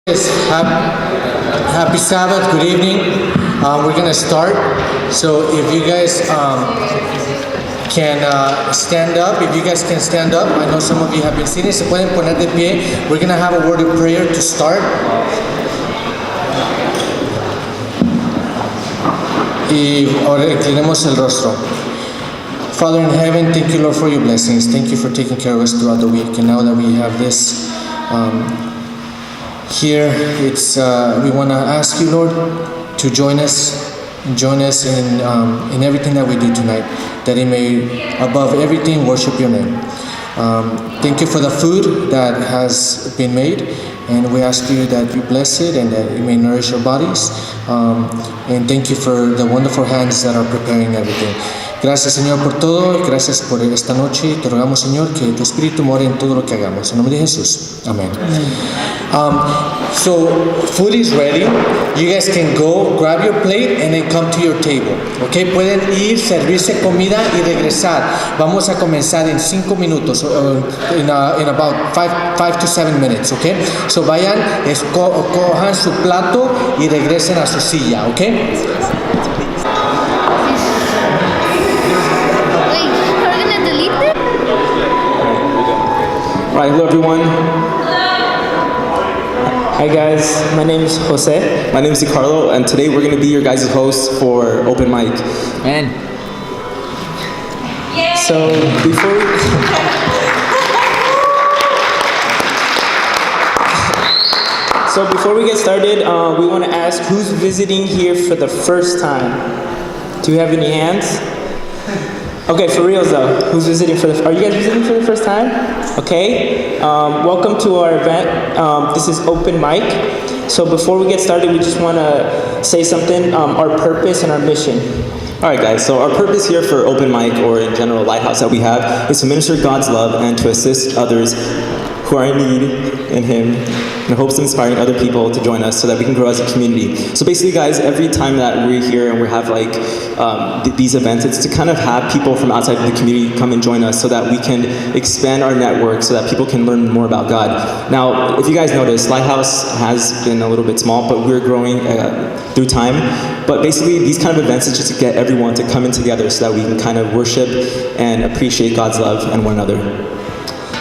Yes, happy Sabbath, good evening. We're going to start. So if you guys can stand up, if you guys can stand up, I know some of you have been sitting, se pueden poner de pie. We're going to have a word of prayer to start. Y ahora inclinemos el rostro. Father in heaven, thank you, Lord, for your blessings. Thank you for taking care of us throughout the week. And now that we have this here, we want to ask you, Lord, to join us in everything that we do tonight, that it may, above everything, worship your name. Thank you for the food that has been made, and we ask you that you bless it and that it may nourish our bodies. And thank you for the wonderful hands that are preparing everything. Gracias, Señor, por todo. Gracias por esta noche. Te rogamos, Señor, que tu Espíritu more en todo lo que hagamos. En nombre de Jesús. Amén. So, food is ready. You guys can go, grab your plate, and then come to your table. Okay? Pueden ir, servirse comida y regresar. Vamos a comenzar en 5 minutos, in about 5 to 7 minutes. Okay? So, vayan, cojan su plato y regresen a su silla. Okay? Alright, hello everyone. Hi guys, my name is Jose. My name is DiCarlo, and today we're going to be your guys' hosts for Open Mic. Man. So before we get started, we want to ask who's visiting here for the first time. Do you have any hands? Okay, for reals though, who's visiting are you guys visiting for the first time? Okay, welcome to our event. This is Open Mic. So before we get started, we just want to say something, our purpose and our mission. Alright guys, so our purpose here for Open Mic, or in general Lighthouse that we have, is to minister God's love and to assist others who are in need in Him, in hopes of inspiring other people to join us so that we can grow as a community. So basically guys, every time that we're here and we have like these events, it's to kind of have people from outside of the community come and join us so that we can expand our network so that people can learn more about God. Now, if you guys notice, Lighthouse has been a little bit small, but we're growing through time. But basically these kind of events is just to get everyone to come in together so that we can kind of worship and appreciate God's love and one another.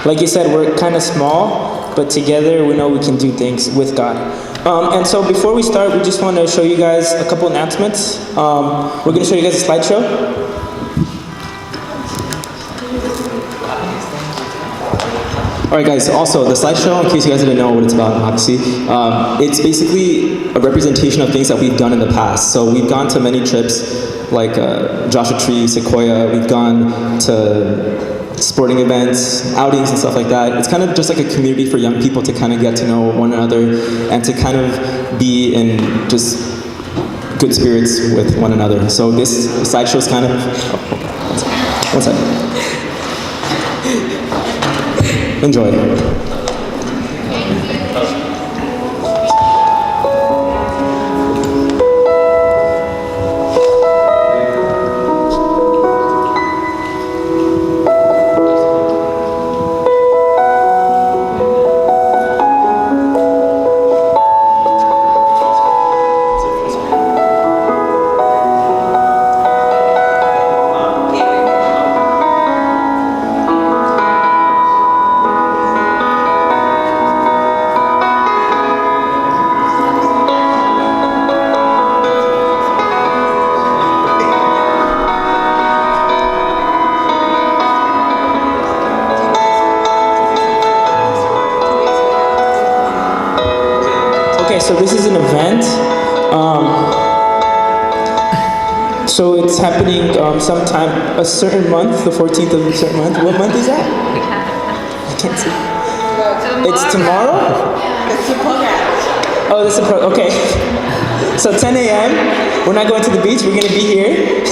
Like you said, we're kind of small, but together we know we can do things with God. And so before we start, we just want to show you guys a couple announcements. We're going to show you guys a slideshow. Alright guys, also the slideshow, in case you guys didn't know what it's about, obviously, it's basically a representation of things that we've done in the past. So we've gone to many trips, like Joshua Tree, Sequoia, we've gone to sporting events, outings and stuff like that. It's kind of just like a community for young people to kind of get to know one another and to kind of be in just good spirits with one another. So this slideshow is kind of, one second. Enjoy. So this is an event. So it's happening sometime a certain month, the 14th of a certain month. What month is that? I can't see. It's tomorrow? Oh, this is okay. So 10 a.m. We're not going to the beach. We're going to be here.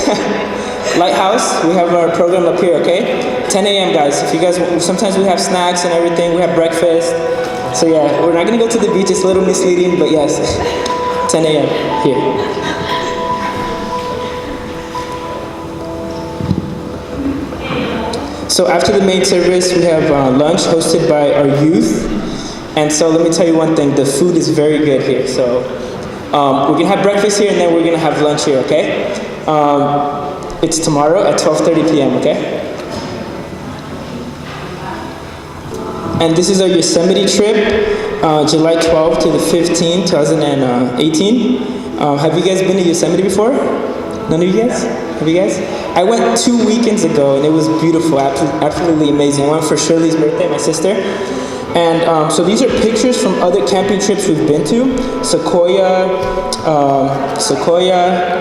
Lighthouse. We have our program up here. Okay. 10 a.m. guys. If you guys, sometimes we have snacks and everything. We have breakfast. So yeah, we're not going to go to the beach, it's a little misleading, but yes, 10 a.m. here. So after the main service, we have lunch hosted by our youth, And so let me tell you one thing, the food is very good here. So we're gonna have breakfast here and then we're gonna have lunch here, okay? It's tomorrow at 12:30 p.m., okay? And this is our Yosemite trip, July 12th to the 15th, 2018. Have you guys been to Yosemite before? None of you guys? Have you guys? I went 2 weekends ago and it was beautiful, absolutely amazing. I went for Shirley's birthday, my sister. And so these are pictures from other camping trips we've been to. Sequoia,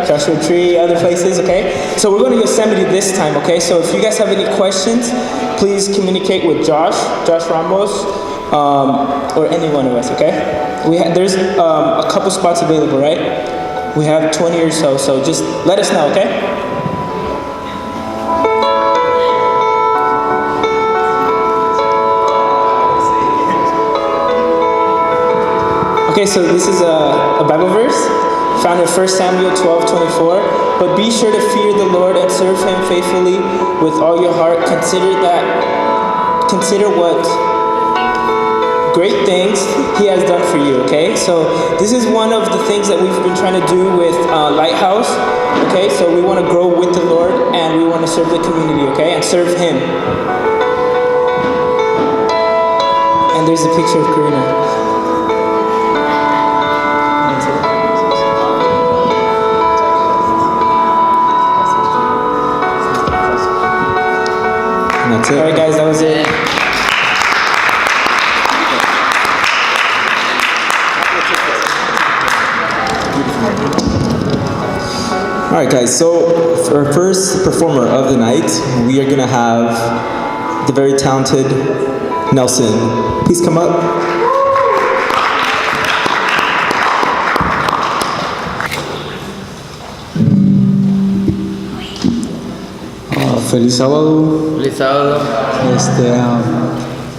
Joshua Tree, other places, okay? So we're going to Yosemite this time, okay? So if you guys have any questions, please communicate with Josh Ramos, or any one of us, okay? There's a couple spots available, right? We have 20 or so just let us know, okay? Okay, so this is a Bible verse found in 1 Samuel 12:24. But be sure to fear the Lord and serve Him faithfully with all your heart. Consider what great things He has done for you, okay? So this is one of the things that we've been trying to do with Lighthouse, okay? So we want to grow with the Lord and we want to serve the community, okay? And serve Him. And there's a picture of Karina. That's it. All right, guys, that was it. All right, guys, so for our first performer of the night, we are going to have the very talented Nelson. Please come up. Feliz sábado. Feliz sábado.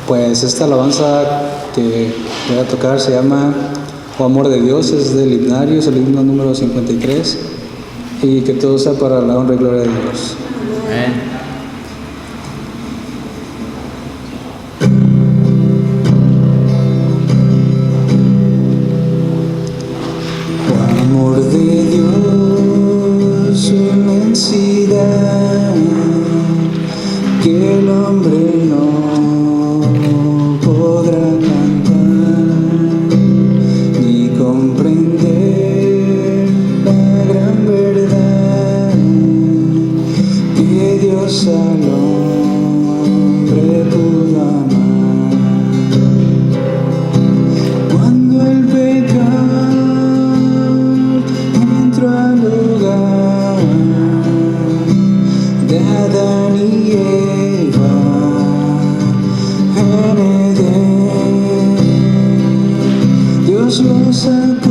Pues esta alabanza que voy a tocar se llama O Amor de Dios, es del himnario, es el himno número 53, y que todo sea para la honra y gloria de Dios. Amén. O amor de Dios, su inmensidad, que el hombre no podrá cantar ni comprender la gran verdad que Dios al hombre pudo amar. Cuando el pecado entró al hogar de Adán y Eva en Edén, Dios lo sacó,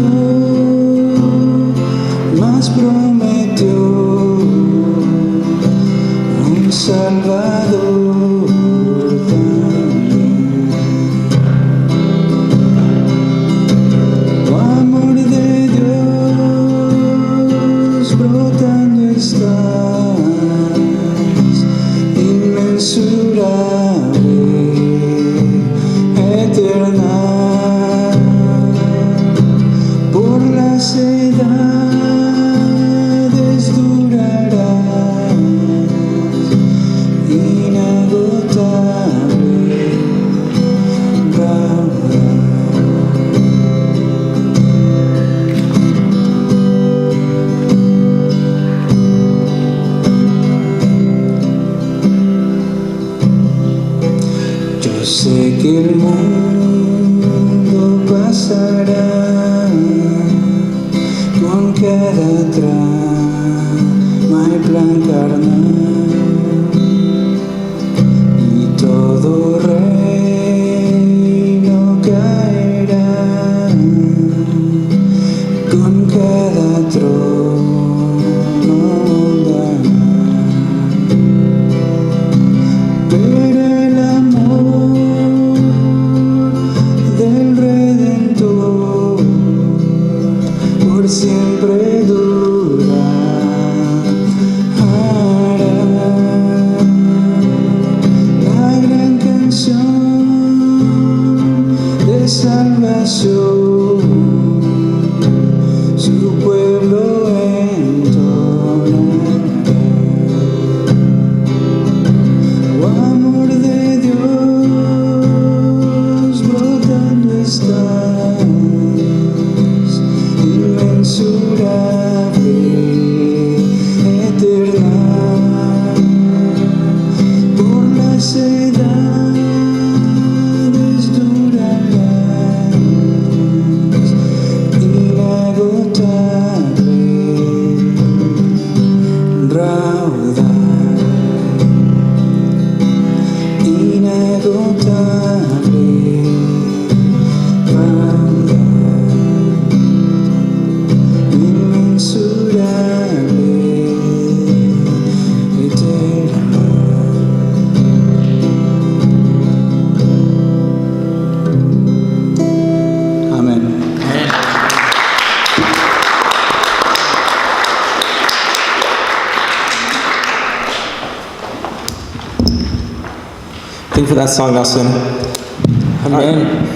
mas prometió un Salvador también. O amor de Dios brotando estás, inmensurable, eterna, por las edades durarás, inagotable, raudal. Yo sé que el mundo pasará con cada trama y plan carnal, y todo reino caerá con cada trono mundano. Pero el amor del Redentor por siempre durará. raudal inagotable, raudal inmensurable, eterno. Amén. Thank you for that song, Nelson. Amen.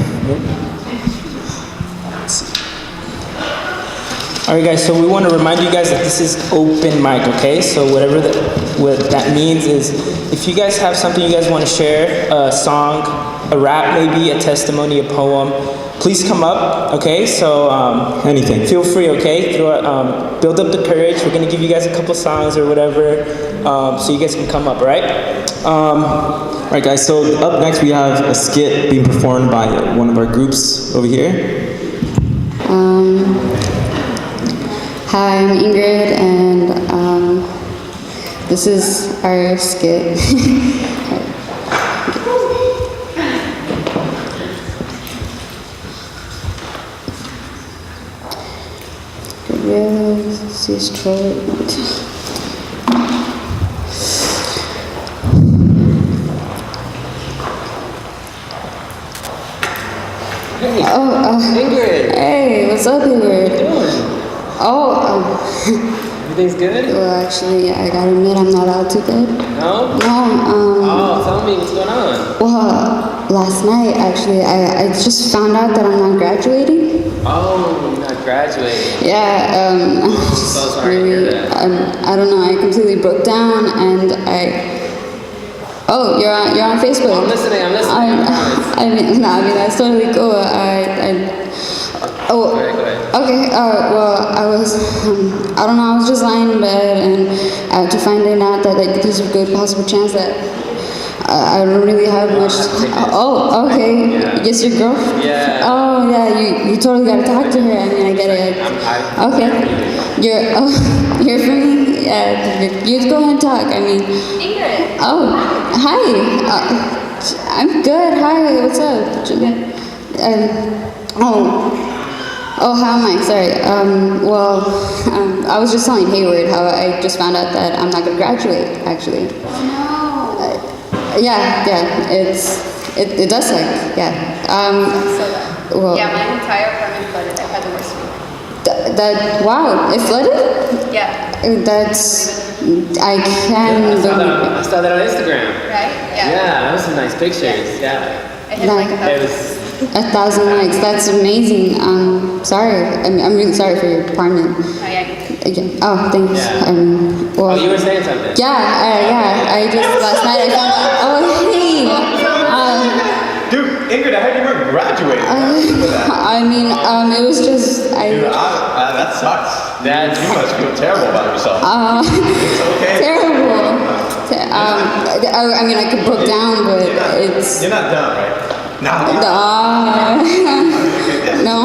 All right, guys, so we want to remind you guys that this is open mic, okay? So what that means is if you guys have something you guys want to share, a song, a rap maybe, a testimony, a poem, please come up, okay? So Anything. feel free, okay? Build up the courage. We're going to give you guys a couple songs or whatever, so you guys can come up, all right? All right, guys, so up next we have a skit being performed by one of our groups over here. Hi, I'm Ingrid, and this is our skit. Ingrid, Hey, what's up, Ingrid? everything's good? Well, actually, I gotta admit, I'm not all too good. No? No, Tell me what's going on. well, last night, actually, I just found out that I'm not graduating. Oh, you're not graduating. Yeah, I'm just so sorry to hear really, that. I don't know, I completely broke down, and oh, you're on Facebook. I'm listening, I promise. I mean, that's totally cool. Go ahead. Okay, well, I was, I don't know, I was just lying in bed, and to finding out that, like, there's a good possible chance that I don't really have much. Oh, okay. Yeah. Yes, your girlfriend? Yeah. Oh, yeah, you totally gotta talk to her. I mean, I get it. Okay. You're from me? Yeah, you go ahead and talk. I mean. Ingrid. Oh, hi. I'm good. Hi, what's up? Oh, how am I? Sorry. I was just telling Hayward how I just found out that I'm not gonna graduate, actually. Yeah, it does suck, yeah. Well, Yeah, my entire apartment flooded. I've had the worst week. wow, it flooded? Yeah. I can I saw that on Instagram. Right? Yeah. Yeah, that was some nice pictures. Yeah. I hit like It was 1,000 likes. That's amazing. Sorry. I'm really sorry for your apartment. Oh, yeah. Yeah. Oh, thanks. Yeah. Well, you were saying something. yeah. I just last night I found out. Oh, hey. Dude, Ingrid, I heard you weren't graduating. I mean, it was just Dude, that sucks. That's- You must feel terrible about yourself. It's okay. terrible. I mean, I could broke down, but it's. You're not done, right? No. No,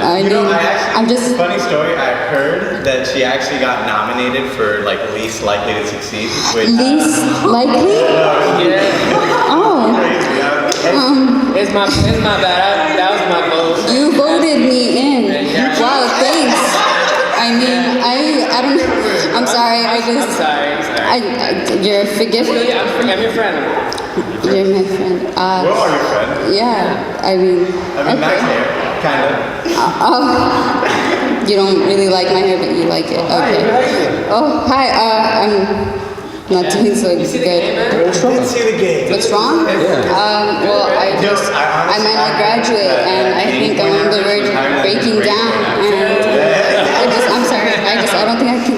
I'm not dumb. I'm just. Funny story, I heard that she actually got nominated for like least likely to succeed. Which, Least likely? Yeah. Oh, It's my bad. That was my vote. you voted me in. Wow, thanks. I mean, I don't. I'm sorry. I'm sorry. You're forgiving. I'm your friend. You're my friend. We're all your friend. Yeah. I mean. Nice hair, kind of. You don't really like my hair, but you like it. Okay. Oh, hi. I'm not doing so You see the game, good. man? I did see the game. What's wrong? Well, I might not graduate, and I think I'm on the verge of breaking down, and I'm sorry, I don't think I can,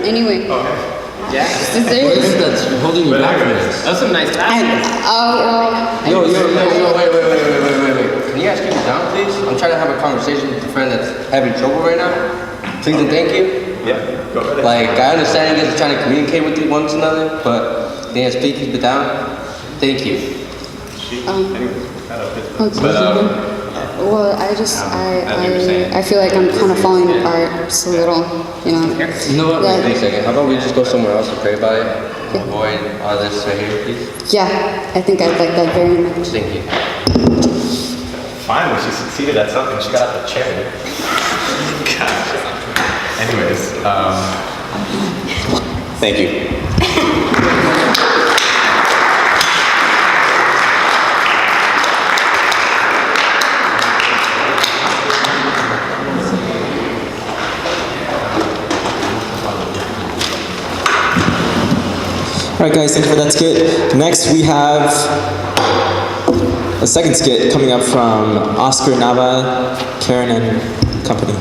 anyway. Yeah. Is there, That's holding you back from this. That was some nice I, glasses. oh, Yo, wait. Can you guys keep it down, please? I'm trying to have a conversation with a friend that's having trouble right now. Please and thank you. Yeah, go ahead. Like, I understand you guys are trying to communicate with one another, but can you guys please keep it down? Thank you. But Well, I feel like I'm kind of falling apart just a little, you know. You know what? Yeah. Wait a second. How about we just go somewhere else and pray about it? Avoid all this right here, please. Yeah, I think I'd like that very much. Thank you. Finally, she succeeded at something. She got out the chair. Gosh. Anyways, Thank you. All right, guys, thank you for that skit. Next, we have a second skit coming up from Oscar Nava, Karen, and company.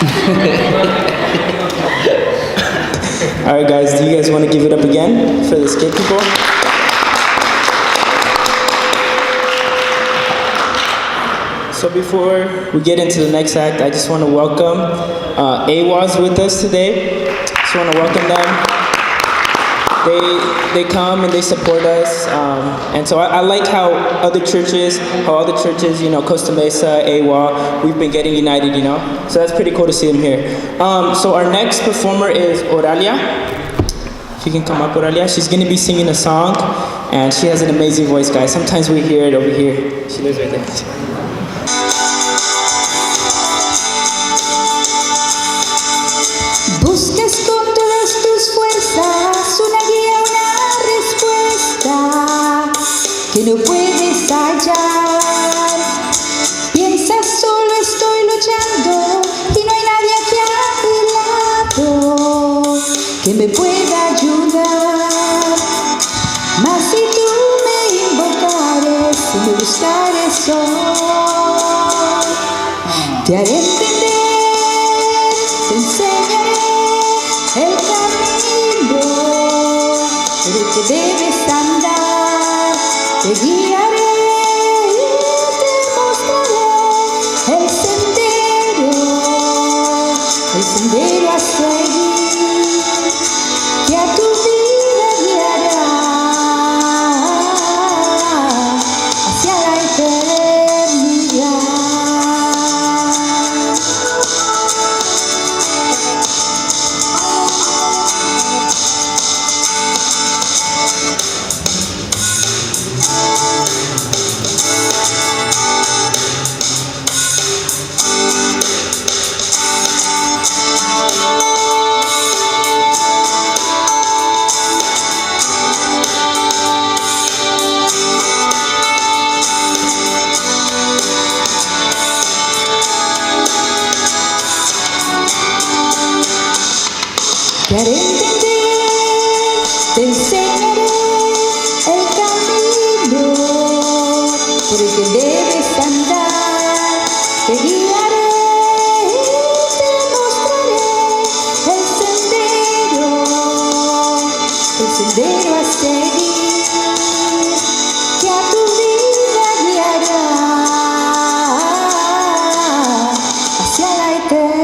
All right, guys, do you guys want to give it up again for the Skit people? So before we get into the next act, I just want to welcome AWA's with us today. Just want to welcome them. They come and they support us, and so I like how other churches, you know, Costa Mesa, AWA, we've been getting united, you know. So that's pretty cool to see them here. So our next performer is Oralia. If you can come up, Oralia. She's going to be singing a song, and she has an amazing voice, guys. Sometimes we hear it over here. She lives right there. Buscas con todas tus fuerzas una guía, una respuesta que no puedes hallar. Piensas solo estoy luchando y no hay nadie aquí a mi lado que me pueda ayudar. Mas si tú me invocares y me buscares hoy, te haré entender, te enseñaré el camino por el que debes andar, te guiaré y te mostraré el sendero a seguir, que a tu vida guiará hacia la eternidad. Te haré entender, te enseñaré el camino por el que debes andar, te guiaré y te mostraré el sendero a seguir, que a tu vida guiará hacia la eternidad.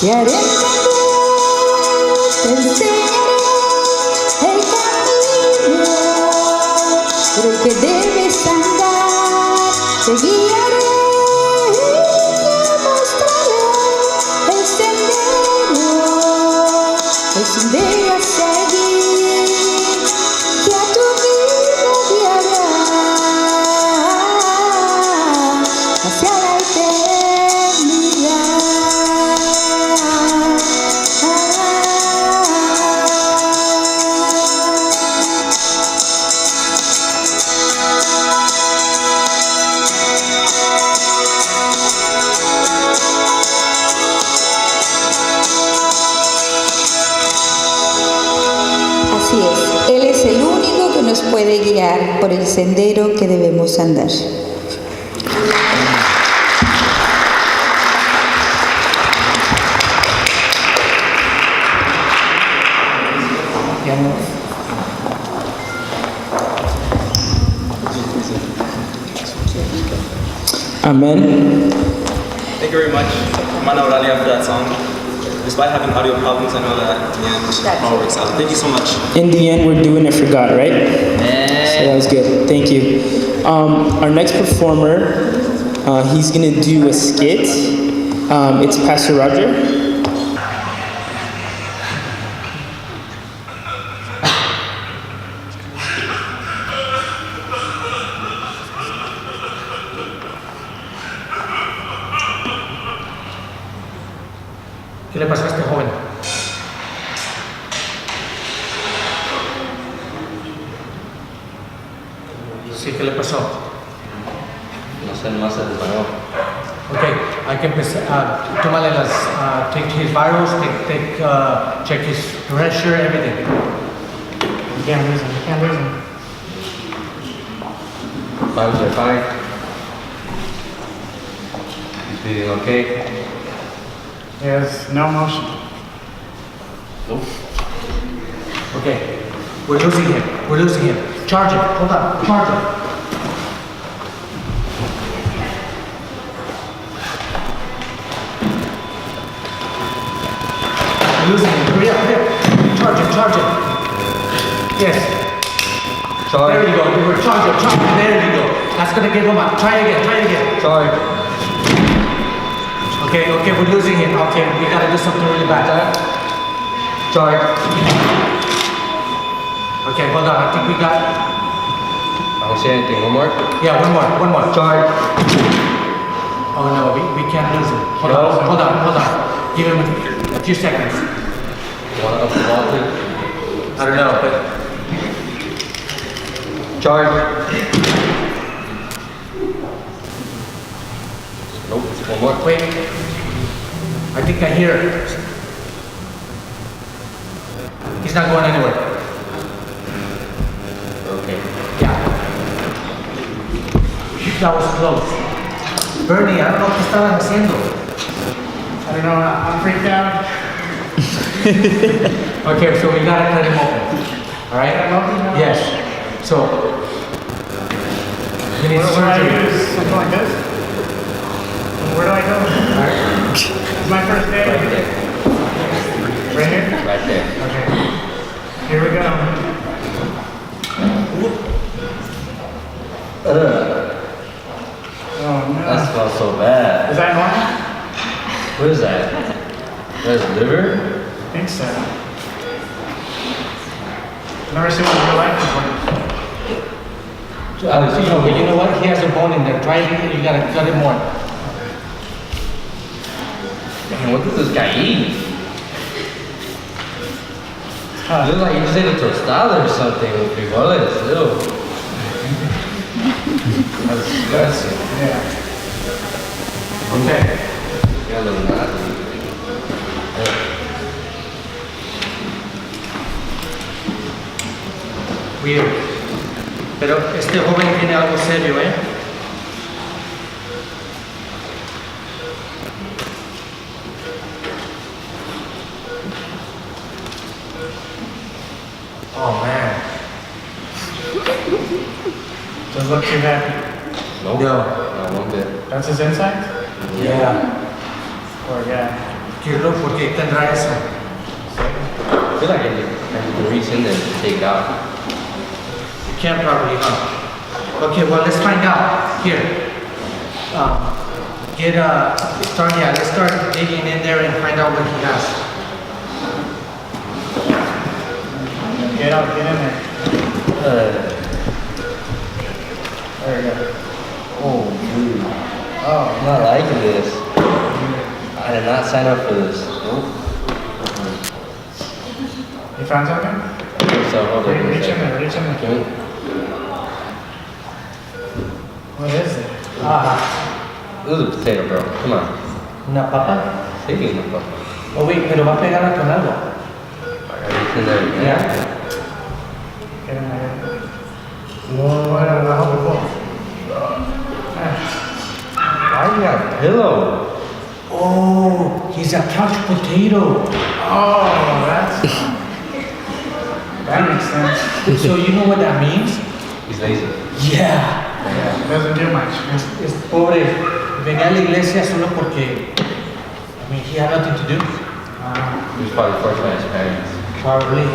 Te haré entender, te enseñaré el camino por el que debes andar, te guiaré y te mostraré el sendero a seguir, que a tu vida guiará hacia la eternidad. Así es, Él es el único que nos puede guiar por el sendero que debemos andar. Amen. Thank you very much, Hermana Oralia, for that song. Despite having audio problems, I know that at the end it all works out. Thank you so much. In the end, we're doing it for God, right? So that was good. Thank you. Our next performer, he's going to do a skit. It's Pastor Roger. ¿Qué le pasa a este joven? Sí, ¿qué le pasó? No sé más el español. Okay, hay que empezar. Tómale las. Take his vitals, check his pressure, everything. You can't lose him. You can't lose him. Vitals are fine. He's breathing okay. Yes, no motion. Nope. Okay, we're losing him. We're losing him. Charge him. Hold on. Charge him. We're losing him. Hurry up, hurry up. Charge him. Charge him. Yes. Charge. There you go. Charge him. Charge him. There you go. That's gonna give him up. Try again. Try again. Charge. Okay, we're losing him. Okay, we gotta do something really bad. Charge. Okay, hold on. I think we got. I don't see anything. One more. Yeah, one more. Charge. Oh no, we can't lose him. Hold on. Give him a few seconds. Want to up the ball, please? I don't know, but Charge. Nope. One more. wait. I think I hear it. He's not going anywhere. Okay. Yeah. That was close. Bernie, I don't know qué estaban haciendo. I don't know, I'm freaked out. Okay, so we gotta cut him open. Alright? Yes. So, we need surgery. Something like this? Where do I go? Alright. It's my first day. Right there. Right here? Right there. Okay. Here we go. Oh no. That smells so bad. Is that normal? What is that? That's liver? I think so. Never seen one in real life before. You know what? He has a bone in there. Try it. You gotta cut it more. Man, what does this guy eat? It looks like he just ate a tostada or something with frijoles. Ew. That's disgusting. Yeah. Okay. Yeah, lo nasty. Weird. Pero este joven tiene algo serio, ¿eh? Oh man. Doesn't look too happy. Nope. No. Not one bit. That's his inside? Yeah. Or yeah. Quiero por qué tendrá eso. I feel like I can reach in there and take it out. You can't probably, huh? Okay, well let's find out. Here. Let's start digging in there and find out what he has. Get out, get in there. There you go. Oh, dude. Oh, I'm not liking this. I did not sign up for this. Nope. you found something? I think so. Hold on. Reach in there, reach in there. Okay. What is it? This is a potato, bro. Come on. Una papa. Taking the fuck. Oh wait, pero va a pegarla con algo. I gotta reach in there. Yeah. Get in there. Whoa, I hope it won't. Why do you have a pillow? Oh, he's a couch potato. Oh, that makes sense. So you know what that means? He's lazy. Yeah. Yeah, it doesn't do much. Es pobre. Venía a la iglesia solo porque, I mean, he had nothing to do. He was probably forced by his parents. Probably. Or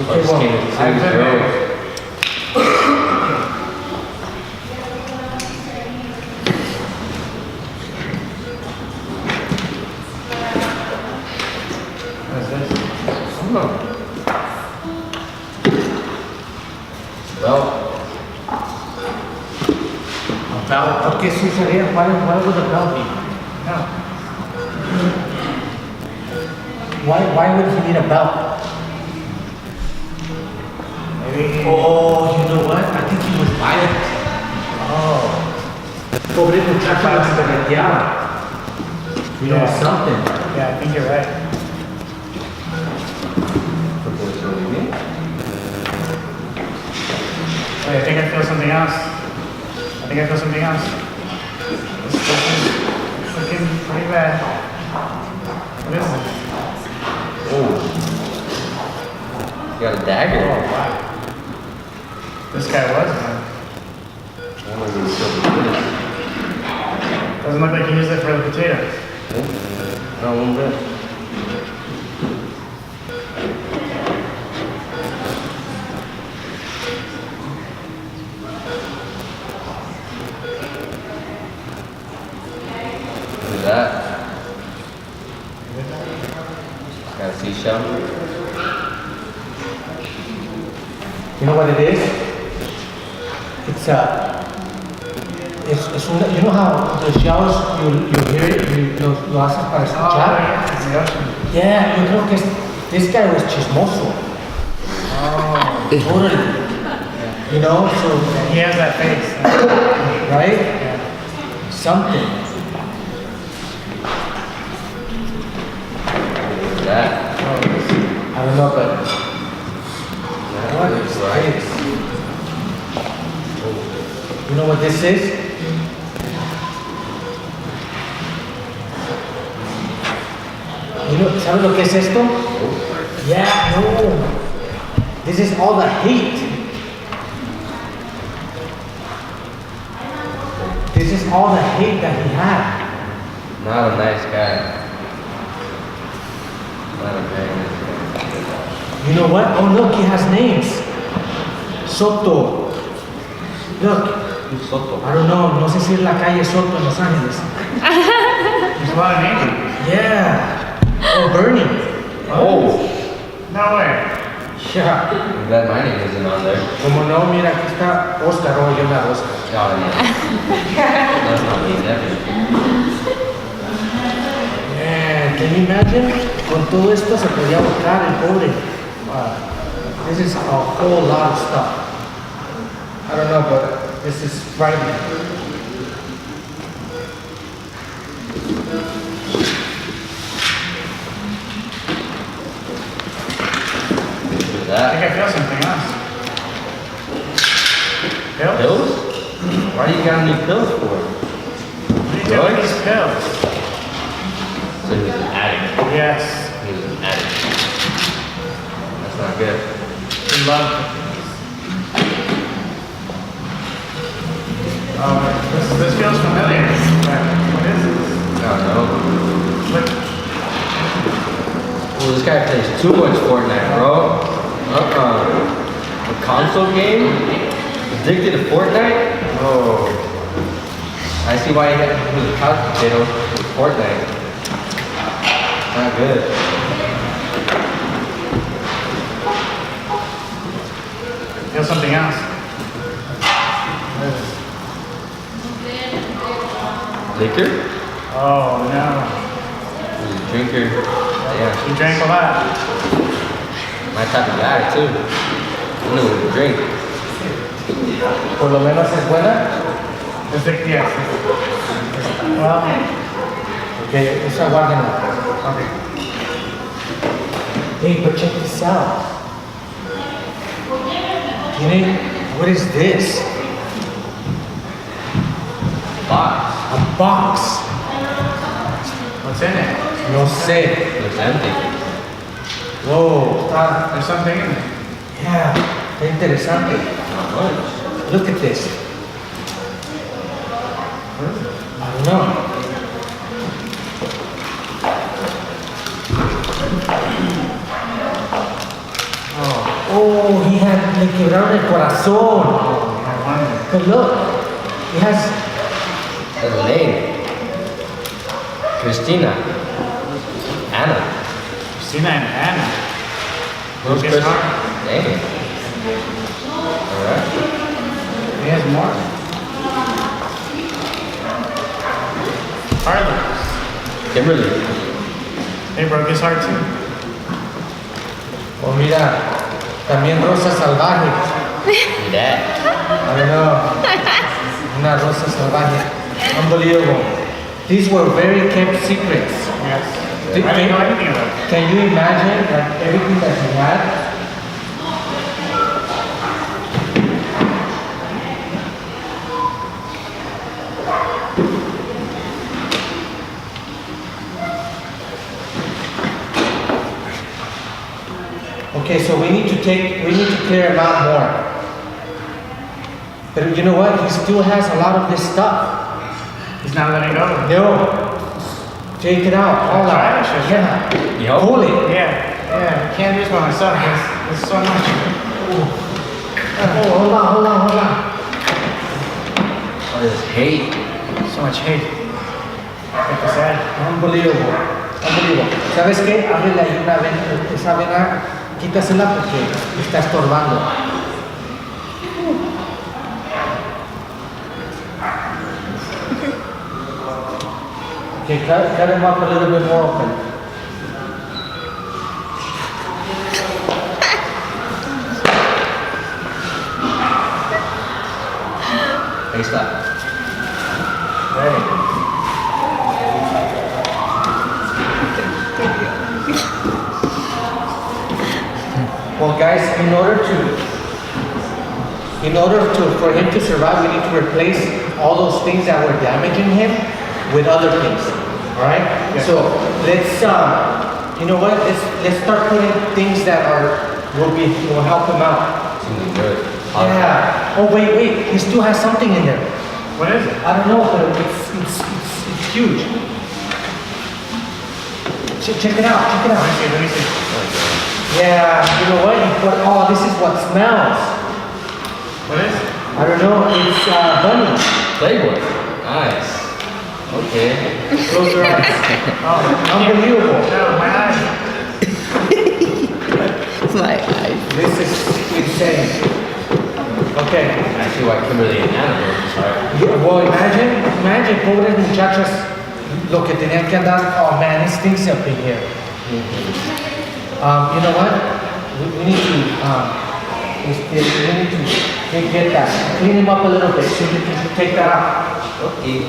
Okay, just well, came to see I've his been girl. there. What is this? I don't know. Well, belt. ¿Por qué sucedería? Why would the belt be? No. Why would he need a belt? Maybe. Oh, you know what? I think he was violent. Oh. Pobre muchacho las correteaba. You know, something. Yeah, I think you're right. Wait, I think I feel something else. I think I feel something else. This is looking pretty bad. What is it? Oh. You got a dagger. Oh, wow. This guy was, man. Doesn't look like he used it for the potatoes. No, one bit. Look at that. Got a seashell. You know what it is? It's una, you know how the shells, you hear it, lo haces para escuchar? It's the ocean. Yeah, yo creo que this guy was chismoso. Oh, totally. You know, so, He has that face. right? Yeah. Something. Look at that. I don't know, but what is Right. this? You know what this is? You know, ¿sabes lo que es esto? Yeah, no. This is all the hate. This is all the hate that he had. Not a nice guy. Not a very nice guy. You know what? Oh, look, he has names. Soto. Look, Who's Soto? I don't know, no sé si es la calle Soto en Los Ángeles. There's a lot of names. Yeah. Oh, Bernie. Oh! No way. Yeah. I'm glad my name isn't on there. Como no, mira, aquí está Oscar. Oh, yo la Oscar. Oh, yeah. That's not me, definitely. Man, can you imagine? Con todo esto se podía ahorcar el pobre. This is a whole lot of stuff. I don't know, but this is frightening. Look at I that. think I feel something else. Pills? Pills? Why do you got any pills for? What are you doing with these pills? So he was an addict. Yes. He was an addict. That's not good. We love pills. Oh, this feels familiar. What is this? I don't know. Look, Well, this guy plays too much Fortnite, bro. A console game? Addicted to Fortnite? Oh. I see why he was a couch potato with Fortnite. Not good. feel something else. What is this? Liquor? Oh, no. He's a drinker. Yeah. You drank a lot. My type of guy, too. I know what to drink. Por lo menos es buena. Yes. Well, Okay, esa guárdenla. okay. Hey, but check this out. Tiene, what is this? Box. A box. What's in it? No sé. Looks empty. Whoa. There's something in it. Yeah, está interesante. Not much. Look at this. I don't know. Oh, he had, le quebraron el corazón. I wonder. But look, he has, That's a name. Christina. Anna. Christina and Anna. Who's Guess Chris? not. Dang. Alright. He has more. Carlos. Kimberly. They broke his heart too. oh mira, también rosa salvaje. Your dad. I don't know. Una rosa salvaje. Unbelievable. These were very kept secrets. Yes. Did- I didn't know anything about it. Can you imagine like everything that he had? Okay, so we need to clear him out more. But you know what? He still has a lot of this stuff. He's not letting go. No. Take it out. All out. Trash. Yeah. Pull it. Yeah. Yeah. Can't use by myself. There's so much. Oh, hold on. All this hate. So much hate. Like I said. Unbelievable. ¿Sabes qué? Ábrele ahí una vena, esa vena, quítasela porque está estorbando. Okay, cut him up a little bit more open. Hey, stop. Ready. Well, guys, for him to survive, we need to replace all those things that were damaging him with other things. All right. Yeah. So let's, you know what? Let's start putting things that will help him out. Something good. Yeah. Oh wait. He still has something in there. What is it? I don't know, but it's huge. Check it out. Let me see. Yeah, you know what? This is what smells. What is it? I don't know. It's bunny. Playboy. Nice. Okay. Close your eyes. Oh, Unbelievable. no, my eyes. This is insane. Okay. I see why Kimberly and Anna were sorry. Yeah, well, imagine, pobres muchachas, lo que tenían que andar. Oh man, it stinks up in here. You know what? We need to get that. Clean him up a little bit so you can take that out. Okay.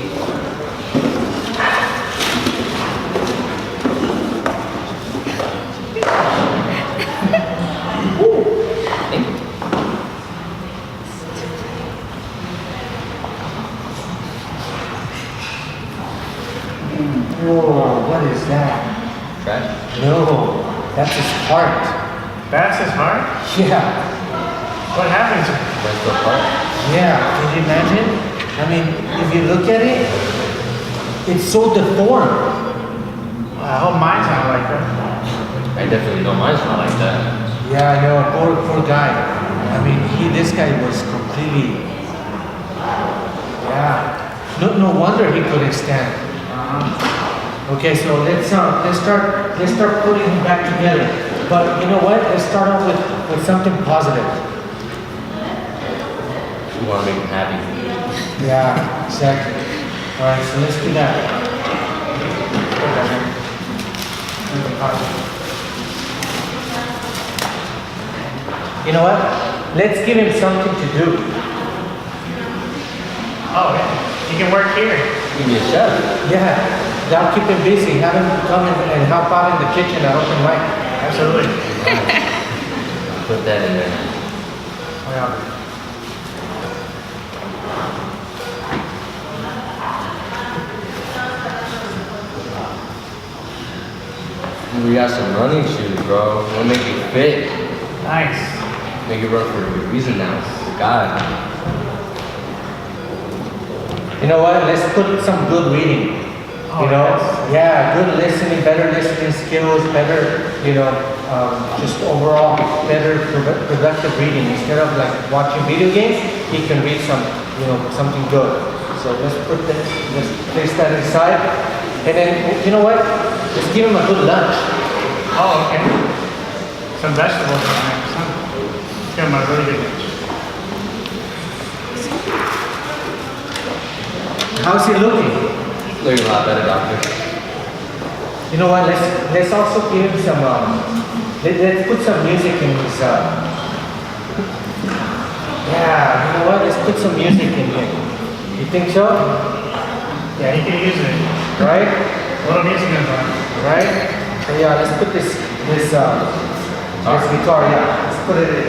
Whoa, what is that? Trash. No, that's his heart. That's his heart? Yeah, What happened to him? That's the part. yeah. Can you imagine? I mean, if you look at it, it's so deformed. I hope mine's not like that. I definitely know mine's not like that. Yeah, I know. Poor guy. I mean, this guy was completely. Yeah. No wonder he couldn't stand. Okay, so let's start putting him back together. But you know what? Let's start off with something positive. We want to make him happy. Yeah, exactly. All right, so let's do that. You know what? Let's give him something to do. Oh, yeah. He can work here. Give me a chef. Yeah, that'll keep him busy. Have him come and help out in the kitchen at open mic. Absolutely. Put that in there. Yeah. We got some running shoes, bro. We'll make you fit. Nice. Make you run for a reason now. God. You know what? Let's put some good reading. Oh, You know? yes. Yeah, good listening, better listening skills, better, just overall better productive reading. Instead of like watching video games, he can read something good. So let's place that inside. And then, you know what? Just give him a good lunch. Oh, okay. Some vegetables in there. It's gonna be a really good lunch. How's he looking? Looking a lot better, doctor. You know what? Let's also give him some. Let's put some music in his. Yeah, you know what? Let's put some music in here. You think so? Yeah, he can use it. right? A little music goes on. Right? So yeah, let's put this guitar, yeah, let's put it in.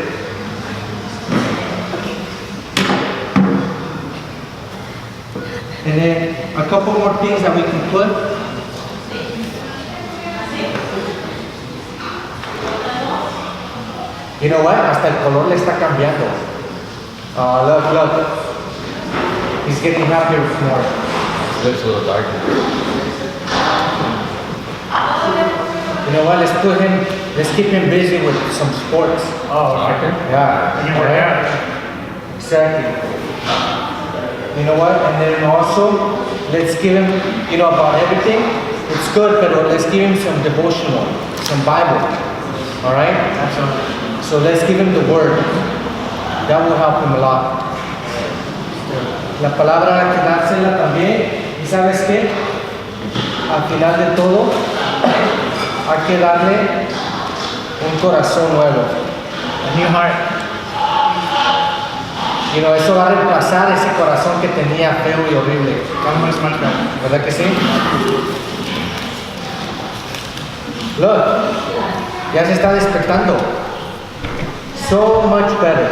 And then a couple more things that we can put. You know what? Hasta el color le está cambiando. Look. He's getting happier more. It looks a little darker. You know what? Let's keep him busy with some sports. Oh, okay. Yeah. Let me work out. Exactly. You know what? And then also, let's give him, about everything. It's good, but let's give him some devotional, some Bible. All right? Absolutely. So let's give him the word. That will help him a lot. La palabra hay que dársela también. ¿Y sabes qué? Al final de todo, hay que darle un corazón nuevo. A new heart. Eso va a reemplazar ese corazón que tenía feo y horrible. Almost much better. ¿Verdad que sí? Look, ya se está despertando. So much better.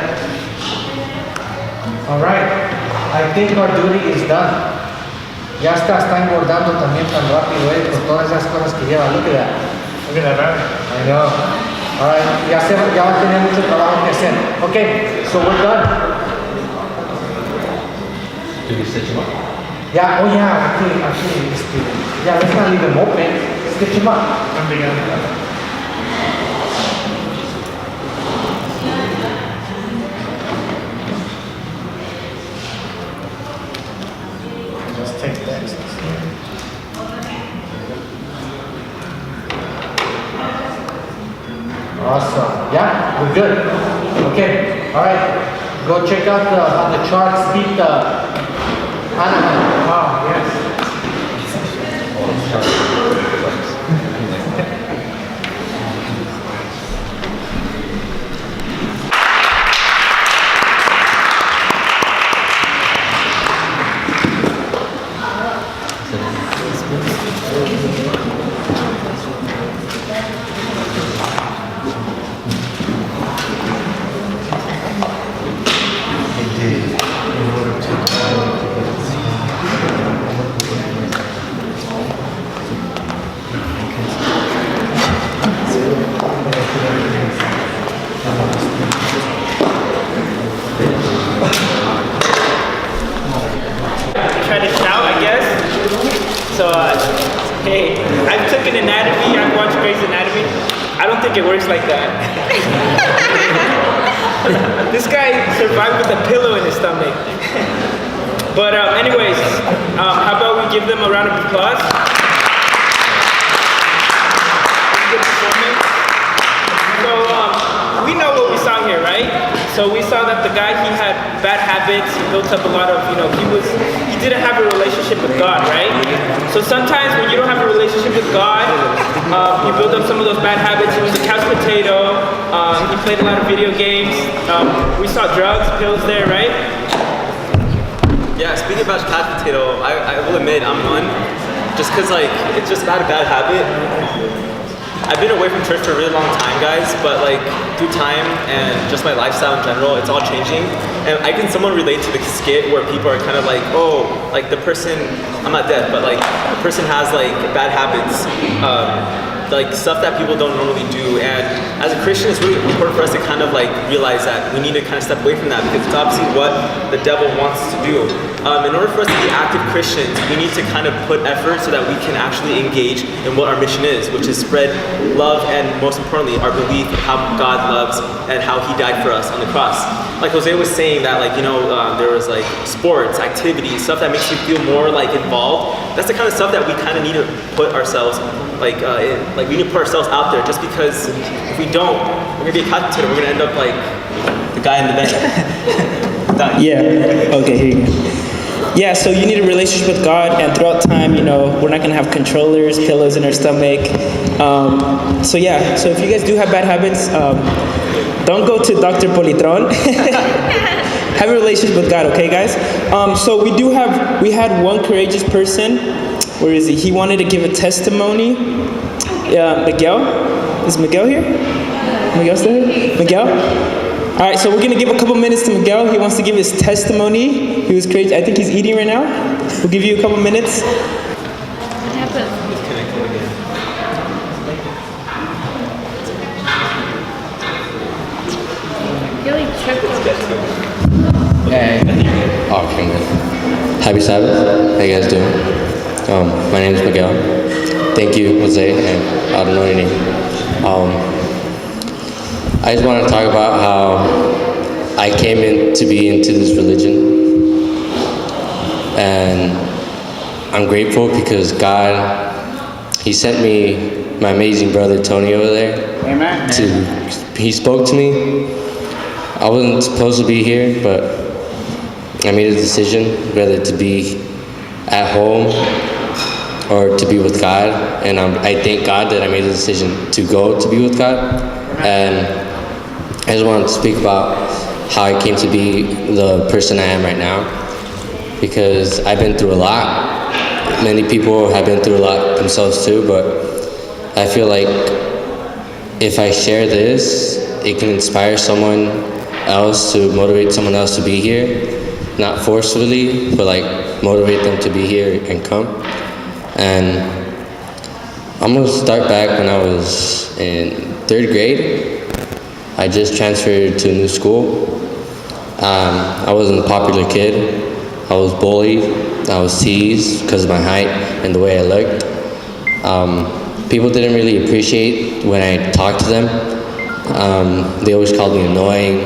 All right. I think our duty is done. Ya está engordando también tan rápido con todas esas cosas que lleva. Look at that. Look at that, brother. I know. All right. Ya va a tener mucho trabajo que hacer. Okay, so we're done. Do we stitch him up? Yeah, oh yeah, actually, yeah, let's not leave them open. Let's get them up. Come together. Just take that. Awesome. Yeah, we're good. Okay, all right. Go check out how the charts beat Anaheim. Oh, yes. Try to shout, I guess. So, hey, I've taken anatomy, I've watched Grey's Anatomy. I don't think it works like that. This guy survived with a pillow in his stomach. But anyways, how about we give them a round of applause? Good performance. So we know what we saw here, right? So we saw that the guy, he had bad habits, he built up a lot of, he didn't have a relationship with God, right? So sometimes when you don't have a relationship with God, you build up some of those bad habits. He was a couch potato, he played a lot of video games, we saw drugs, pills there, right? Yeah, speaking about couch potato, I will admit I'm one. Just because, it's just not a bad habit. I've been away from church for a really long time, guys, but through time and just my lifestyle in general, it's all changing. And I can somewhat relate to the skit where people are kind of the person, I'm not dead, but the person has bad habits, stuff that people don't normally do. And as a Christian, it's really important for us to kind of realize that we need to kind of step away from that, because it's obviously what the devil wants us to do. In order for us to be active Christians, we need to kind of put effort so that we can actually engage in what our mission is, which is spread love and, most importantly, our belief in how God loves and how He died for us on the cross. Like Jose was saying that, there was sports, activities, stuff that makes you feel more involved. That's the kind of stuff that we kind of need to put ourselves we need to put ourselves out there, just because if we don't, we're gonna be a couch potato. We're gonna end up like the guy in the bed. Yeah. Okay. Here you go. Yeah, so you need a relationship with God, and throughout time, we're not gonna have controllers, pillows in our stomach. So yeah, so if you guys do have bad habits, don't go to Dr. Politron. Have a relationship with God, okay, guys? So we had one courageous person. Where is he? He wanted to give a testimony. Miguel? Is Miguel here? Miguel still here? Miguel? All right, so we're gonna give a couple minutes to Miguel. He wants to give his testimony. He was crazy. I think he's eating right now. We'll give you a couple minutes. Hey. Okay, good. Happy Sabbath. How you guys doing? My name is Miguel. Thank you, Jose, and I don't know your name. I just want to talk about how I came into this religion, and I'm grateful because God, He sent me my amazing brother Tony over there. Amen. He spoke to me. I wasn't supposed to be here, but I made a decision whether to be at home or to be with God, and I thank God that I made the decision to go to be with God. And I just wanted to speak about how I came to be the person I am right now, because I've been through a lot. Many people have been through a lot themselves too, but I feel like if I share this, it can inspire someone else, to motivate someone else to be here, not forcefully, but like motivate them to be here and come. And I'm gonna start back when I was in 3rd grade. I just transferred to a new school. I wasn't a popular kid. I was bullied. I was teased because of my height and the way I looked. People didn't really appreciate when I talked to them. They always called me annoying,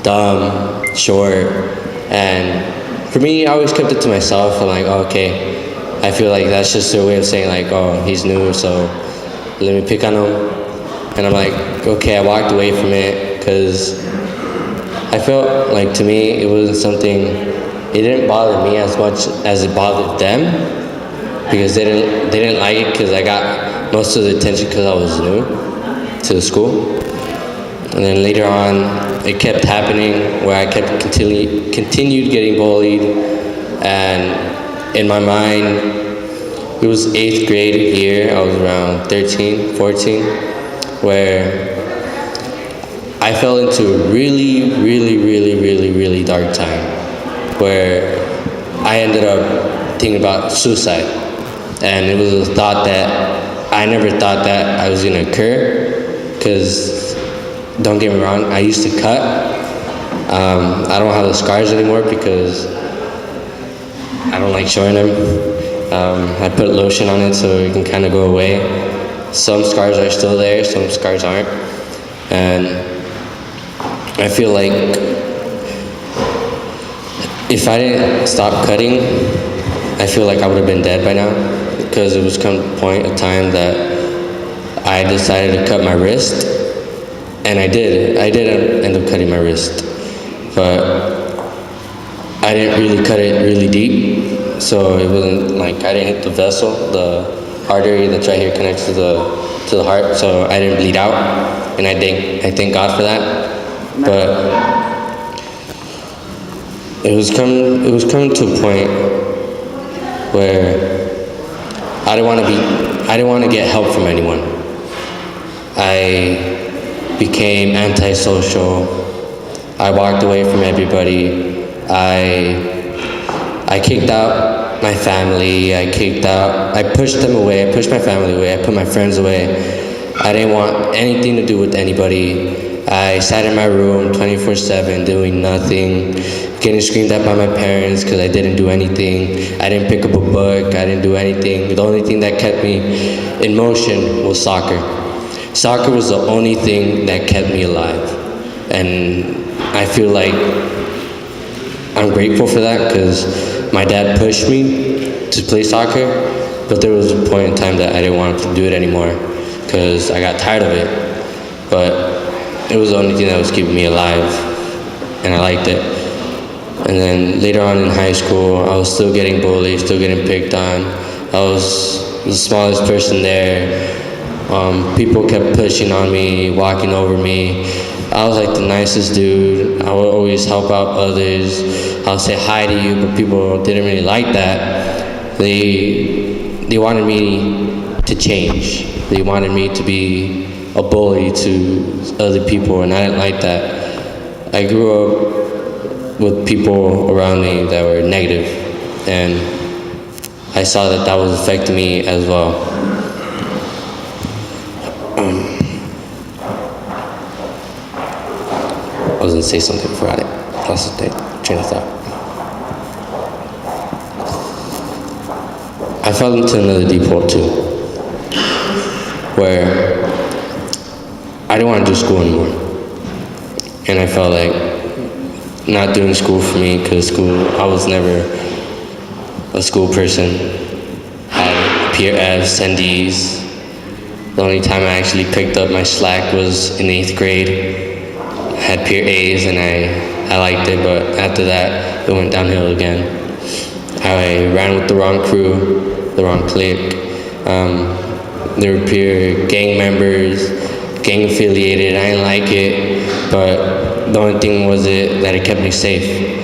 dumb, short, and for me, I always kept it to myself. I'm like, oh, okay, I feel like that's just their way of saying like, oh, he's new, so let me pick on him. And I'm like, okay, I walked away from it because I felt like, to me, it wasn't something, it didn't bother me as much as it bothered them, because they didn't like it because I got most of the attention because I was new to the school. And then later on, it kept happening where I continued getting bullied, and in my mind, it was 8th grade year, I was around 13, 14, where I fell into a really, really, really, really, really dark time, where I ended up thinking about suicide. And it was a thought that I never thought that I was gonna occur, because don't get me wrong, I used to cut. I don't have the scars anymore because I don't like showing them. I put lotion on it so it can kind of go away. Some scars are still there, some scars aren't. And I feel like if I didn't stop cutting, I feel like I would have been dead by now, because it was come a point of time that I decided to cut my wrist. And I did end up cutting my wrist, but I didn't really cut it really deep, so it wasn't like I didn't hit the vessel, the artery that's right here connects to the heart, so I didn't bleed out, and I thank God for that. But it was coming to a point where I didn't want to get help from anyone. I became antisocial. I walked away from everybody. I kicked out my family. I pushed them away. I pushed my family away. I put my friends away. I didn't want anything to do with anybody. I sat in my room 24/7 doing nothing, getting screamed at by my parents because I didn't do anything. I didn't pick up a book. I didn't do anything. The only thing that kept me in motion was soccer. Soccer was the only thing that kept me alive, and I feel like I'm grateful for that, because my dad pushed me to play soccer, but there was a point in time that I didn't want to do it anymore because I got tired of it, but it was the only thing that was keeping me alive, and I liked it. And then later on in high school, I was still getting bullied, still getting picked on. I was the smallest person there. People kept pushing on me, walking over me. I was like the nicest dude. I would always help out others. I would say hi to you, but people didn't really like that. They wanted me to change. They wanted me to be a bully to other people, and I didn't like that. I grew up with people around me that were negative, and I saw that that was affecting me as well. I was gonna say something, forgot it. Lost the train of thought. I fell into another deep hole too, where I didn't want to do school anymore. And I felt like not doing school for me, because school, I was never a school person. I had peer Fs and Ds. The only time I actually picked up my slack was in 8th grade. I had peer A's and I liked it, but after that, it went downhill again. I ran with the wrong crew, the wrong clique. There were peer gang members, gang affiliated. I didn't like it, but the only thing was that it kept me safe.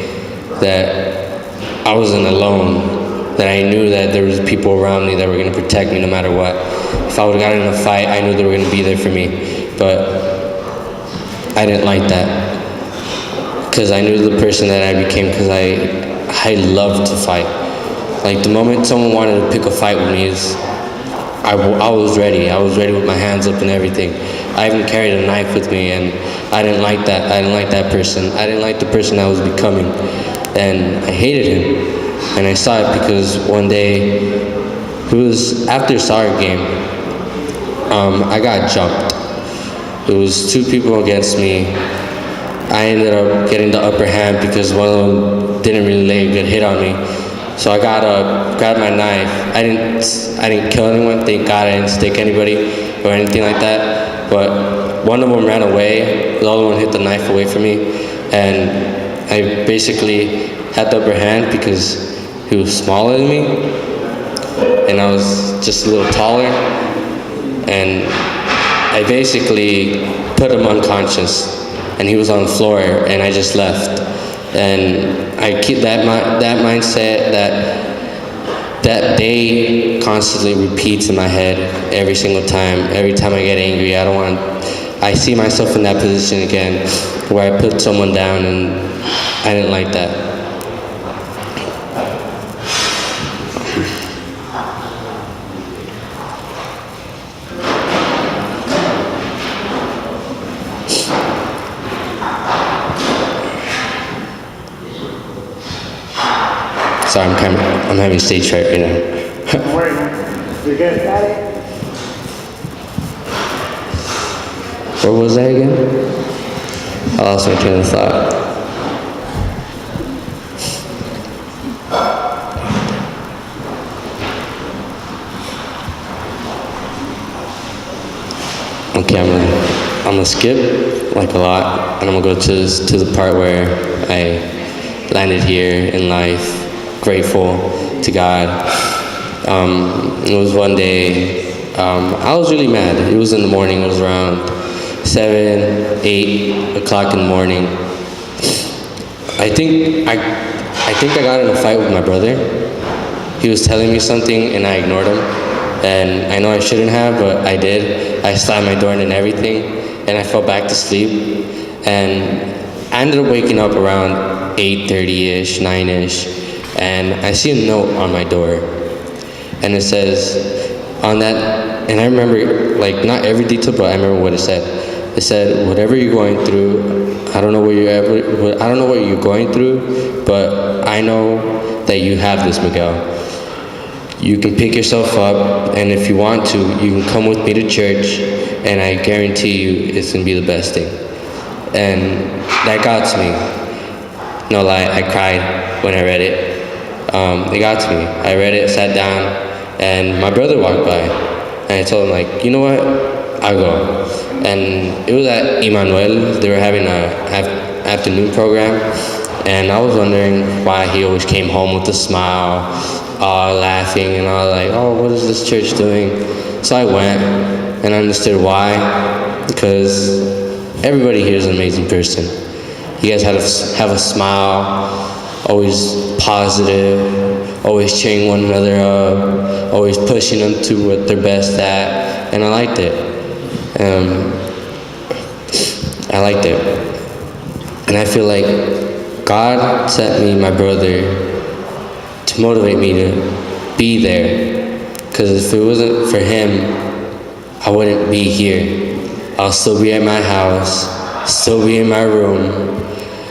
That I wasn't alone. That I knew that there was people around me that were going to protect me no matter what. If I would have gotten in a fight, I knew they were going to be there for me. But I didn't like that, because I knew the person that I became, because I loved to fight. Like the moment someone wanted to pick a fight with me, I was ready. I was ready with my hands up and everything. I even carried a knife with me, and I didn't like that. I didn't like that person. I didn't like the person I was becoming, and I hated him. And I saw it because one day, it was after a soccer game, I got jumped. It was 2 people against me. I ended up getting the upper hand because one of them didn't really lay a good hit on me. So I got up, grabbed my knife. I didn't kill anyone, thank God. I didn't stick anybody or anything like that. But one of them ran away, the other one hit the knife away from me. And I basically had the upper hand because he was smaller than me. And I was just a little taller. And I basically put him unconscious, and he was on the floor, and I just left. And I keep that mindset that day constantly repeats in my head every single time. Every time I get angry, I see myself in that position again, where I put someone down, and I didn't like that. Sorry, I'm having stage fright right now. Don't worry, man. You're good. Got it. Where was I again? I lost my train of thought. Okay, I'm gonna skip like a lot, and I'm gonna go to the part where I landed here in life. Grateful to God. It was one day, I was really mad. It was in the morning, it was around 7, 8 o'clock in the morning. I think I got in a fight with my brother. He was telling me something and I ignored him. And I know I shouldn't have, but I did. I slammed my door in and everything, and I fell back to sleep. And I ended up waking up around 8:30-ish, 9-ish. And I see a note on my door, and it says on that, and I remember, like, not every detail, but I remember what it said. It said, whatever you're going through, I don't know what you're going through, but I know that you have this, Miguel. You can pick yourself up, and if you want to, you can come with me to church, and I guarantee you it's gonna be the best thing. And that got to me. No lie, I cried when I read it. It got to me. I read it, sat down, and my brother walked by, and I told him, like, you know what, I'll go. And it was at Emmanuel. They were having an afternoon program, And I was wondering why he always came home with a smile, laughing, and I was like, oh, what is this church doing? So I went and I understood why, because everybody here is an amazing person. You guys have a smile, always positive, always cheering one another up, always pushing them to what they're best at, and I liked it. I liked it. And I feel like God sent me my brother to motivate me to be there. Because if it wasn't for him, I wouldn't be here. I'll still be at my house, still be in my room.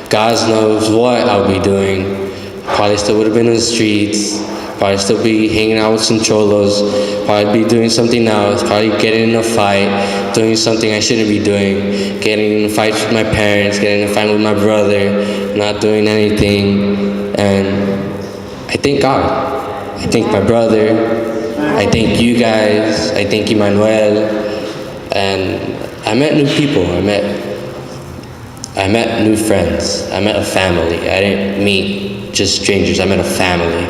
God knows what I'll be doing. Probably still would have been in the streets. Probably still be hanging out with some cholos. Probably be doing something else. Probably getting in a fight. Doing something I shouldn't be doing. Getting in fights with my parents. Getting in a fight with my brother. Not doing anything. And I thank God. I thank my brother. I thank you guys. I thank Emmanuel. And I met new people. I met new friends. I met a family. I didn't meet just strangers. I met a family.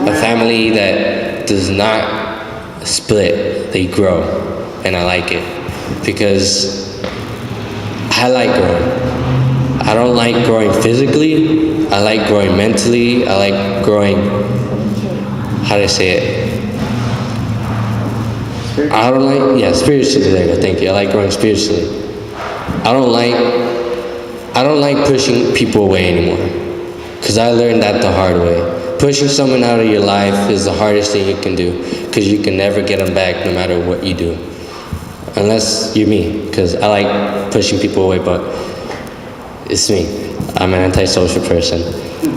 A family that does not split. They grow. And I like it. Because I like growing. I don't like growing physically. I like growing mentally. I like growing, how do I say it? I don't like, spiritually, there you go, thank you. I like growing spiritually. I don't like pushing people away anymore, because I learned that the hard way. Pushing someone out of your life is the hardest thing you can do, because you can never get them back no matter what you do. Unless you're me, because I like pushing people away, but it's me. I'm an antisocial person,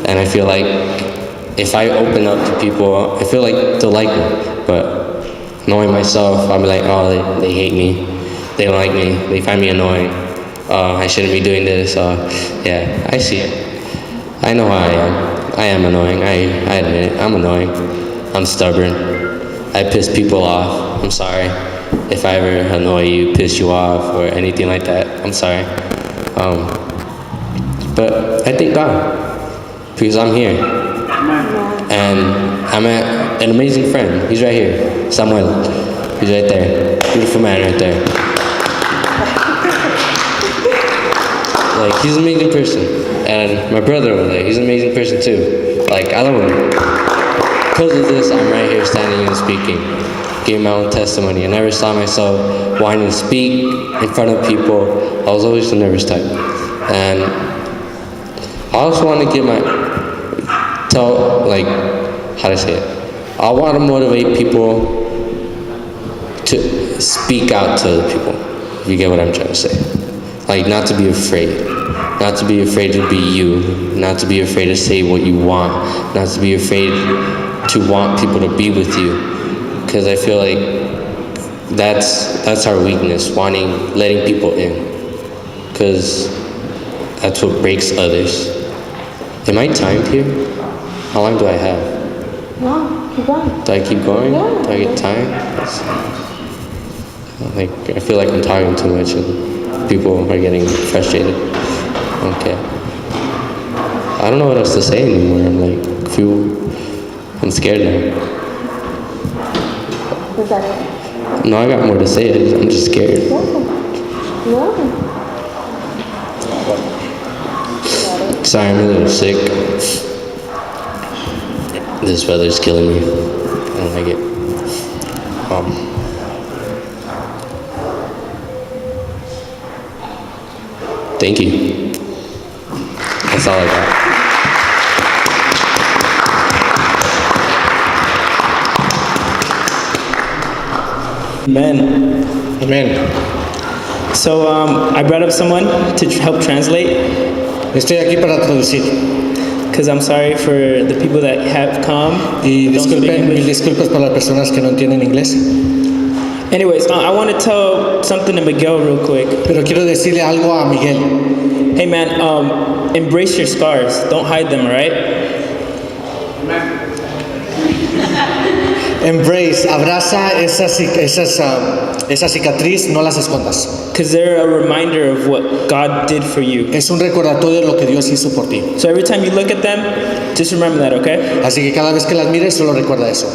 and I feel like if I open up to people, I feel like they'll like me, but knowing myself, I'll be like, oh, they hate me, they don't like me, they find me annoying, I shouldn't be doing this, yeah, I see it. I know how I am. I am annoying, I admit it, I'm annoying, I'm stubborn, I piss people off, I'm sorry. If I ever annoy you, piss you off, or anything like that, I'm sorry. But I thank God, because I'm here. And I met an amazing friend. He's right here, Samuel. He's right there. Beautiful man right there. Like, he's an amazing person. And my brother over there, he's an amazing person too. Like, I love him. Because of this, I'm right here standing and speaking, giving my own testimony. I never saw myself wanting to speak in front of people. I was always the nervous type. And I also want to I want to motivate people to speak out to other people, if you get what I'm trying to say. Like, not to be afraid. Not to be afraid to be you. Not to be afraid to say what you want. Not to be afraid to want people to be with you. Because I feel like that's our weakness, letting people in. Because that's what breaks others. Am I timed here? How long do I have? No, keep going. Do I keep going? Yeah. Do I get time? Like, I feel like I'm talking too much and people are getting frustrated. Okay. I don't know what else to say anymore. I'm scared now. Is that it? No, I got more to say. I'm just scared. No. Sorry, I'm a little sick. This weather's killing me. I don't like it. Thank you. That's all I got. Amen. Amen. So I brought up someone to help translate. Estoy aquí para traducir. Because I'm sorry for the people that have come. Y mil disculpas para las personas que no entienden inglés. Anyways, I want to tell something to Miguel real quick. Pero quiero decirle algo a Miguel. Hey man, embrace your scars. Don't hide them, all right? Embrace, abraza esa cicatriz, no las escondas. Because they're a reminder of what God did for you. Es un recordatorio de lo que Dios hizo por ti. So every time you look at them, just remember that, okay? Así que cada vez que las mires, solo recuerda eso.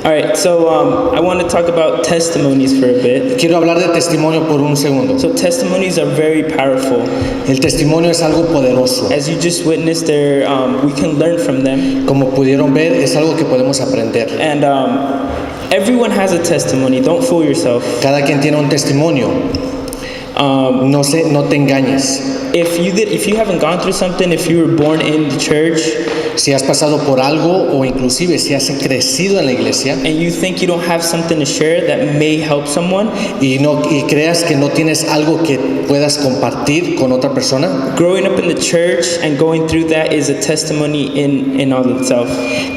All right, so I want to talk about testimonies for a bit. Quiero hablar de testimonio por un segundo. So testimonies are very powerful. El testimonio es algo poderoso. As you just witnessed there, we can learn from them. Como pudieron ver, es algo que podemos aprender. And everyone has a testimony. Don't fool yourself. Cada quien tiene un testimonio. No te engañes. If you haven't gone through something, if you were born in the church, si has pasado por algo o inclusive si has crecido en la iglesia, and you think you don't have something to share that may help someone, y creas que no tienes algo que puedas compartir con otra persona, growing up in the church and going through that is a testimony in all of itself.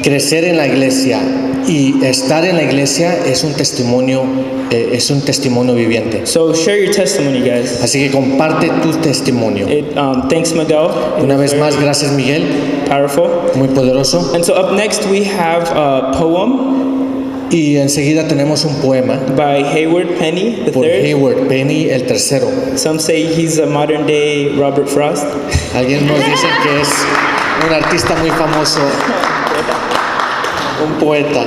Crecer en la iglesia y estar en la iglesia es un testimonio viviente. So share your testimony, guys. Así que comparte tu testimonio. Thanks, Miguel. Una vez más, gracias, Miguel. Powerful. Muy poderoso. And so up next we have a poem. Y enseguida tenemos un poema by Hayward Penny the por third. Hayward Penny el tercero. Some say he's a modern day Robert Frost. Alguien nos dice que es un artista muy famoso, un poeta.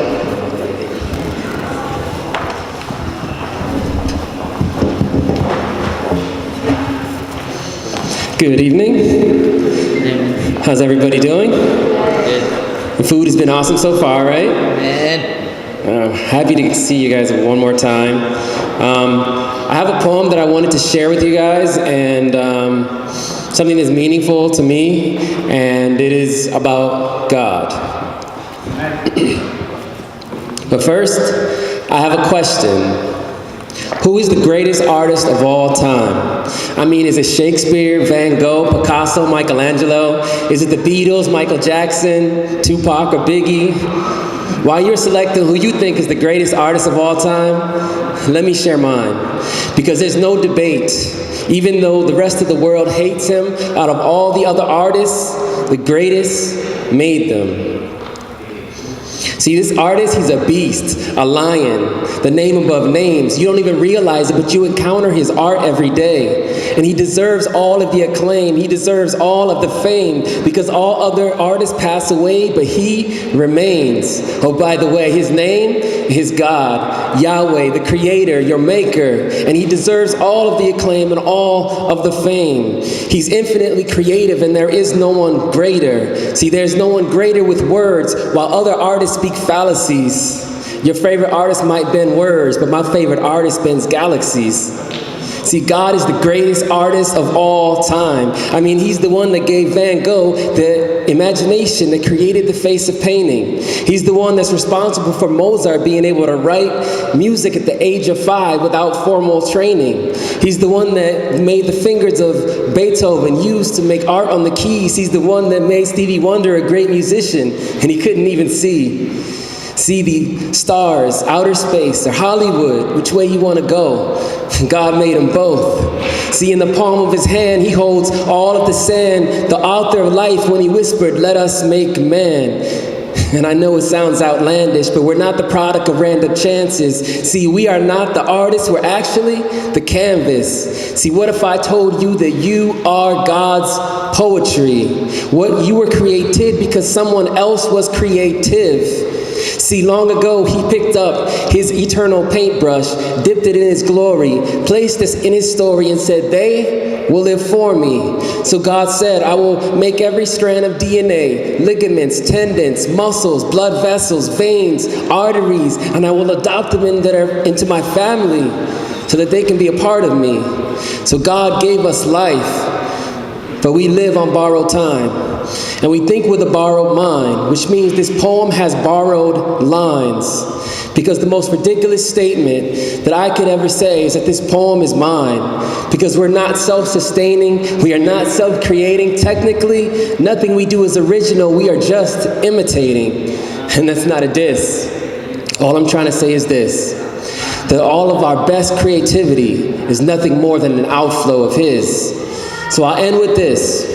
Good evening. How's everybody doing? Good. The food has been awesome so far, right? Happy to see you guys one more time. I have a poem that I wanted to share with you guys, and something that's meaningful to me, and it is about God. But first, I have a question. Who is the greatest artist of all time? I mean, is it Shakespeare, Van Gogh, Picasso, Michelangelo? Is it the Beatles, Michael Jackson, Tupac, or Biggie? While you're selecting who you think is the greatest artist of all time, let me share mine. Because there's no debate. Even though the rest of the world hates him, out of all the other artists, the greatest made them. See, this artist, he's a beast, a lion, the name above names. You don't even realize it, but you encounter his art every day. And he deserves all of the acclaim. He deserves all of the fame, because all other artists pass away, but he remains. Oh, by the way, his name is God, Yahweh, the creator, your maker. And he deserves all of the acclaim and all of the fame. He's infinitely creative, and there is no one greater. See, there's no one greater with words, while other artists speak fallacies. Your favorite artist might bend words, but my favorite artist bends galaxies. See, God is the greatest artist of all time. I mean, he's the one that gave Van Gogh the imagination that created the face of painting. He's the one that's responsible for Mozart being able to write music at the age of 5 without formal training. He's the one that made the fingers of Beethoven used to make art on the keys. He's the one that made Stevie Wonder a great musician, and he couldn't even see the stars, outer space, or Hollywood, which way you want to go. God made them both. See, in the palm of his hand, he holds all of the sand, the author of life, when he whispered, "Let us make man." And I know it sounds outlandish, but we're not the product of random chances. See, we are not the artists, we're actually the canvas. See, what if I told you that you are God's poetry? What you were created because someone else was creative. See, long ago, he picked up his eternal paintbrush, dipped it in his glory, placed this in his story, and said, "They will live for me." So God said, "I will make every strand of DNA, ligaments, tendons, muscles, blood vessels, veins, arteries, and I will adopt them into my family so that they can be a part of me." So God gave us life, but we live on borrowed time. And we think with a borrowed mind, which means this poem has borrowed lines. Because the most ridiculous statement that I could ever say is that this poem is mine. Because we're not self-sustaining, we are not self-creating. Technically, nothing we do is original, we are just imitating. And that's not a diss. All I'm trying to say is this, that all of our best creativity is nothing more than an outflow of his. So I'll end with this.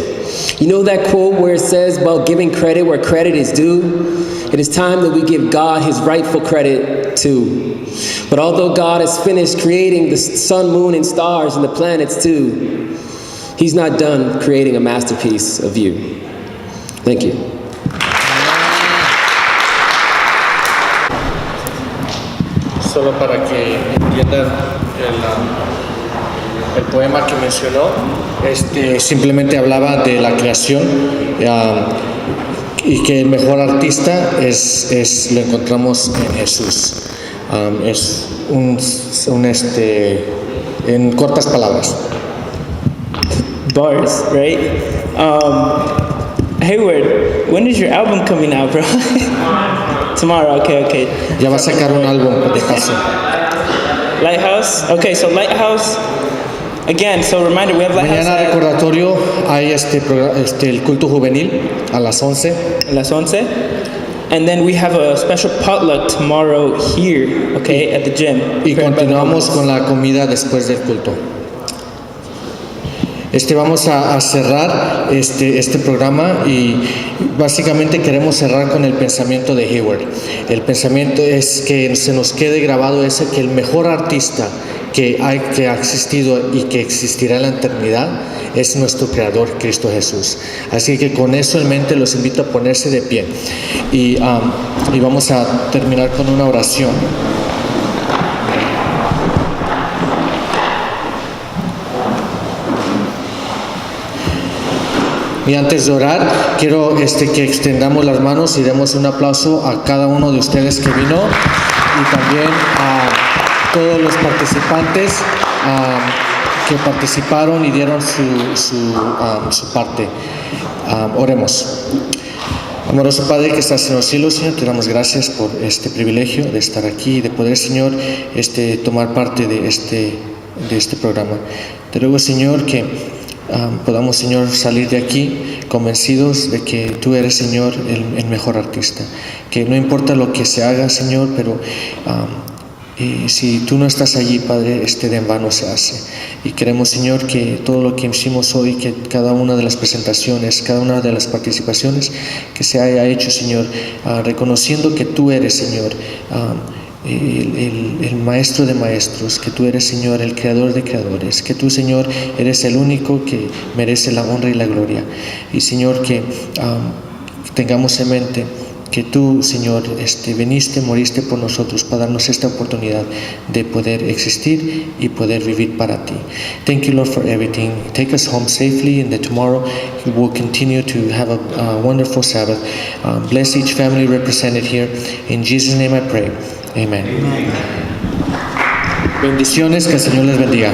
You know that quote where it says about giving credit where credit is due? It is time that we give God his rightful credit too. But although God has finished creating the sun, moon, and stars and the planets too, he's not done creating a masterpiece of you. Thank you. Solo para que entiendan el poema que mencionó, simplemente hablaba de la creación y que el mejor artista lo encontramos en Jesús. Es en cortas palabras. Bars, right? Hayward, when is your album coming out, bro? Tomorrow, okay. Ya va a sacar un álbum de paso. Lighthouse? Okay, so Lighthouse, again, so reminder, we have Lighthouse. Mañana recordatorio, hay el culto juvenil a las 11. A las 11. And then we have a special potluck tomorrow here, okay, at the gym. Y continuamos con la comida después del culto. Vamos a cerrar este programa y básicamente queremos cerrar con el pensamiento de Hayward. El pensamiento es que se nos quede grabado ese, que el mejor artista que ha existido y que existirá en la eternidad es nuestro Creador, Cristo Jesús. Así que con eso en mente los invito a ponerse de pie y vamos a terminar con una oración. Y antes de orar, quiero que extendamos las manos y demos un aplauso a cada uno de ustedes que vino y también a todos los participantes que participaron y dieron su parte. Oremos. Amoroso Padre que estás en los cielos, Señor, te damos gracias por este privilegio de estar aquí y de poder, Señor, tomar parte de este programa. Te ruego, Señor, que podamos, Señor, salir de aquí convencidos de que tú eres, Señor, el mejor artista. Que no importa lo que se haga, Señor, pero si tú no estás allí, Padre, de en vano se hace. Y queremos, Señor, que todo lo que hicimos hoy, que cada una de las presentaciones, cada una de las participaciones, que se haya hecho, Señor, reconociendo que tú eres, Señor, el maestro de maestros, que tú eres, Señor, el creador de creadores, que tú, Señor, eres el único que merece la honra y la gloria. Y, Señor, que tengamos en mente que tú, Señor, viniste, moriste por nosotros para darnos esta oportunidad de poder existir y poder vivir para ti. Thank you, Lord, for everything. Take us home safely, and that tomorrow we will continue to have a wonderful Sabbath. Bless each family represented here. In Jesus' name I pray. Amen. Bendiciones, que el Señor les bendiga.